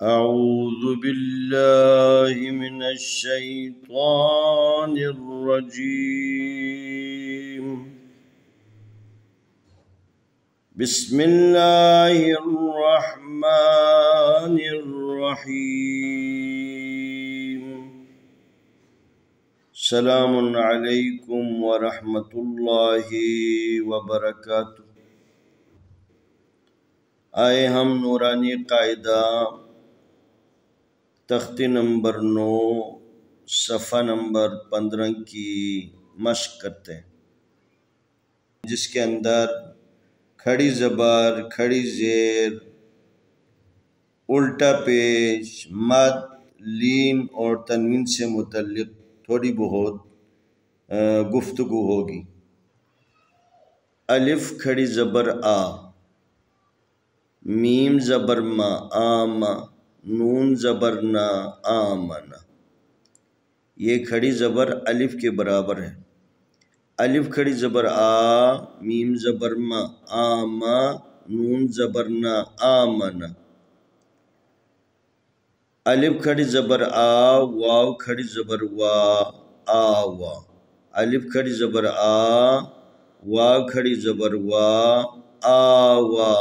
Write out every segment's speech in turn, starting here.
أعوذ بالله من الشيطان الرجيم. بسم الله الرحمن الرحيم. السلام عليكم ورحمة الله وبركاته. آئے ہم نورانی قاعدہ تختی نمبر 9 صفحہ نمبر 15 کی مشق کرتے ہیں، جس کے اندر کھڑی زبر، کھڑی زیر، الٹا پیش، مد، لین اور تنوین سے متعلق تھوڑی بہت گفتگو ہوگی۔ الف کھڑی زبر آ، میم زبر ما، آما، نون زبر نا، آمنا۔ یہ کھڑی زبر الف کے برابر ہے۔ الف کھڑی زبر آ، میم زبر ما، آما، نون زبر نا، آمنا۔ الف کھڑی زبر آ، واو کھڑی زبر وا، آوا۔ الف کھڑی زبر آ، واو کھڑی زبر وا، آوا۔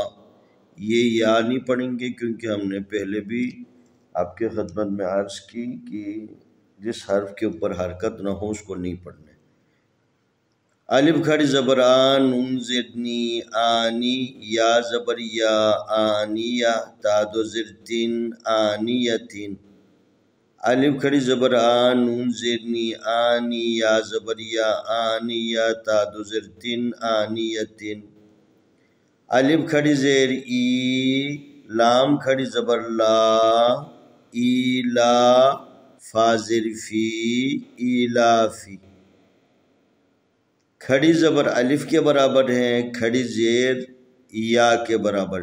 یہ یا نہیں پڑھیں گے کیونکہ ہم نے پہلے بھی آپ کے خدمت میں عرض کی کہ جس حرف کے اوپر حرکت نہ ہو اس کو نہیں پڑھنے۔ الف کھڑی زبر آ، نون زیر نی، آنی، یا زبر یا، آنیہ، تا دو زیر تین، آنیتین۔ الف کھڑی زبر آ، نون زیر نی، آنی، یا زبر یا، آنیہ، تا دو زیر تین، آنیتین۔ الف کھڑی زیر ای، لام کھڑی زبر لا، ایلا، فا زیر فی، ایلافی۔ کھڑی زبر الف کے برابر ہے، کھڑی زیر یا کے برابر۔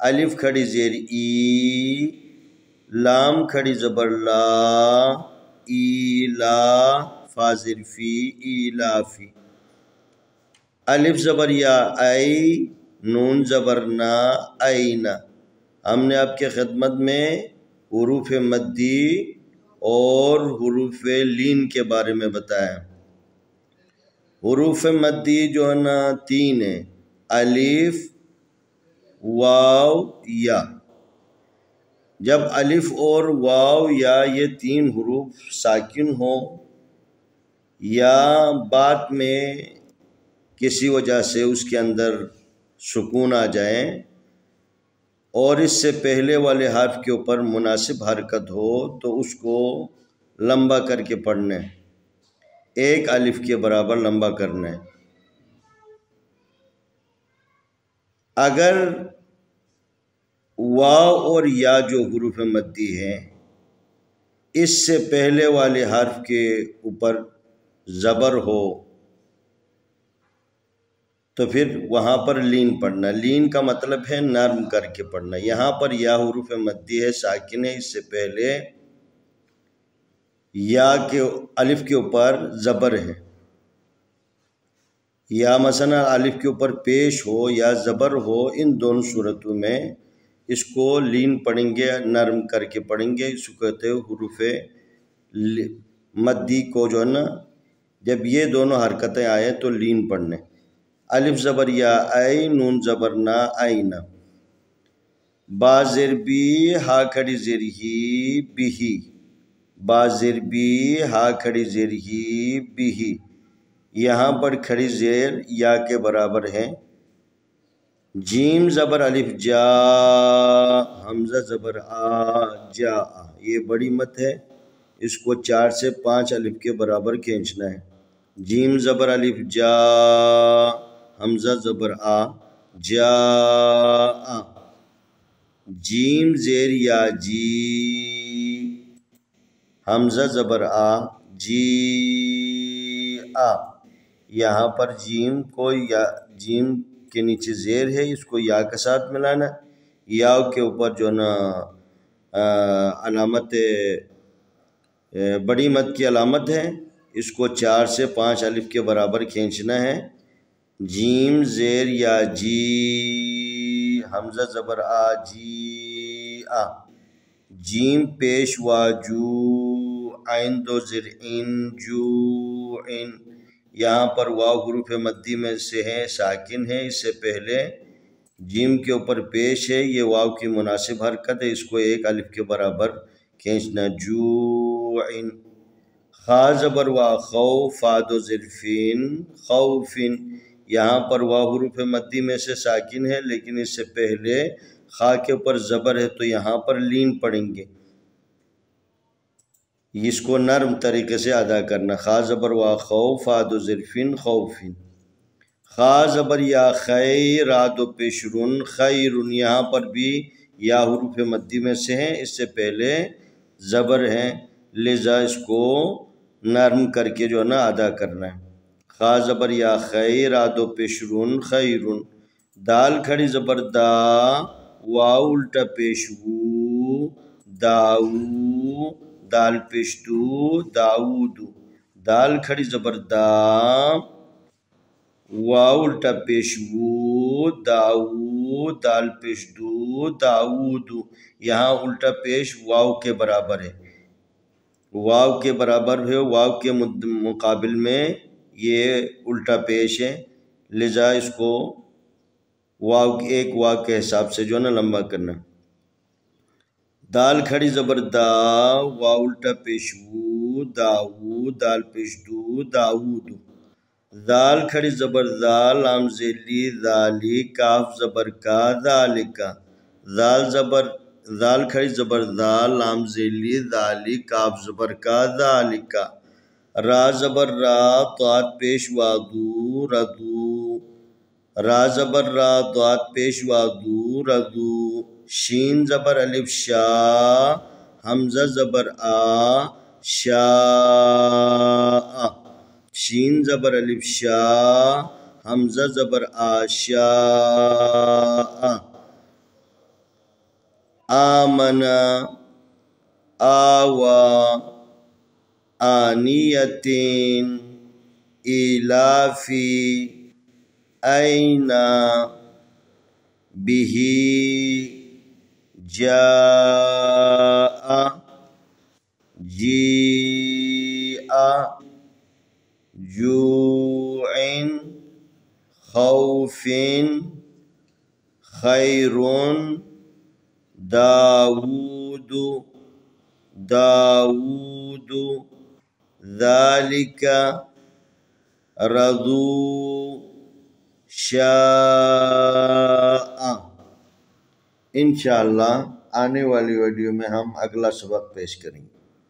الف کھڑی زیر ای، لام کھڑی زبر لا، ایلا، فا زیر فی، ایلافی۔ الف زبر یا ای، نون زبر نا، اینا۔ ہم نے آپ کے خدمت میں حروف مدی اور حروف لین کے بارے میں بتایا۔ حروف مدی جو ہے نا 3 ہیں، الف، واو، یا۔ جب الف اور واو یا یہ 3 حروف ساکن ہوں یا بعد میں کسی وجہ سے اس کے اندر سکون آ جائیں اور اس سے پہلے والے حرف کے اوپر مناسب حرکت ہو تو اس کو لمبا کر کے پڑھنا ہے، ایک الف کے برابر لمبا کرنا ہے۔ اگر واو اور یا جو حروف مدی ہیں اس سے پہلے والے حرف کے اوپر زبر ہو تو پھر وہاں پر لین پڑھنا۔ لین کا مطلب ہے نرم کر کے پڑھنا۔ یہاں پر یا حروف مدی ہے، ساکن ہے، اس سے پہلے یا کے الف کے اوپر زبر ہے، یا مثلا الف کے اوپر پیش ہو یا زبر ہو، ان دونوں صورتوں میں اس کو لین پڑھیں گے، نرم کر کے پڑھیں گے۔ اس کو کہتے ہیں حروف مدی کو جو ہے نا جب یہ دونوں حرکتیں آئے تو لین پڑھنے۔ الف زبر یا اے، نون زبر نا، آئینہ۔ با زیر بی، ہا کھڑی زیر ہی، بھی۔ با زیر بی، ہا کھڑی زیر ہی، بھی۔ یہاں پر کھڑی زیر یا کے برابر ہے۔ جیم زبر الف جا، حمزہ زبر آ، جا آ۔ یہ بڑی مت ہے، اس کو 4 سے 5 الف کے برابر کھینچنا ہے۔ جیم زبر الف جا، حمزہ زبر آ، جا آ۔ جیم زیر یا جی، حمزہ زبر آ، جی آ۔ یہاں پر جیم کو یا جیم کے نیچے زیر ہے، اس کو یا کے ساتھ ملانا۔ یا کے اوپر جو نا علامت بڑی مد کی علامت ہے، اس کو 4 سے 5 الف کے برابر کھینچنا ہے۔ جیم زیر یا جی، حمزہ زبر آ، جی آ۔ جیم پیش وا جو عین دو زر ان جو ان، یہاں پر واو حروف مدی میں سے ہے، ساکن ہے، اس سے پہلے جیم کے اوپر پیش ہے، یہ واو کی مناسب حرکت ہے، اس کو ایک الف کے برابر کھینچنا، جو عین۔ خا زبر وا خو فا دو ظرفین خوفن، یہاں پر واو حروف مدی میں سے ساکن ہے لیکن اس سے پہلے خا کے اوپر زبر ہے تو یہاں پر لین پڑیں گے، اس کو نرم طریقے سے ادا کرنا، خا زبر وا خو فا دو ظرفین خوفن۔ خا زبر یا خیر را دو پیشرن خیرن، یہاں پر بھی یا حروف مدی میں سے ہیں، اس سے پہلے زبر ہے لذا اس کو نرم کر کے جو ہے نا ادا کرنا ہے۔ خا زبر یا خیر را دو پیشرن خیرن۔ دال کھڑی زبر دا واو الٹا پیش وو داو دال پیش دو داود، دال کھڑی زبر دا واو الٹا پیش وو داو دال پیش دو داود، یہاں الٹا پیش واو کے برابر ہے، واو کے برابر ہے، واو کے مقابل میں یہ الٹا پیش ہے، لذا اس کو واو ایک واو کے حساب سے جو ہے نا لمبا کرنا۔ دال کھڑی زبر دا واو الٹا پیش وو داو دال پیش دو داود، دال کھڑی زبر دا لام ذیلی ذالی کاف زبر کا ذالکا، دال کھڑی زبر دا لام ذیلی ذالی کاف زبر کا ذالکا، را زبر را ضاد پیش وادو ردو، را زبر را ضاد پیش وادو ردو، شین زبر الف شا حمزہ زبر آ شاء، شین زبر الف شا حمزہ زبر آ شاء، آمنا آوا آنیتین ایلافی اینا بہی جاء جیء جوع خوف خیر داود داود ذالک رضو شاء۔ انشاءاللہ آنے والی ویڈیو میں ہم اگلا سبق پیش کریں گے۔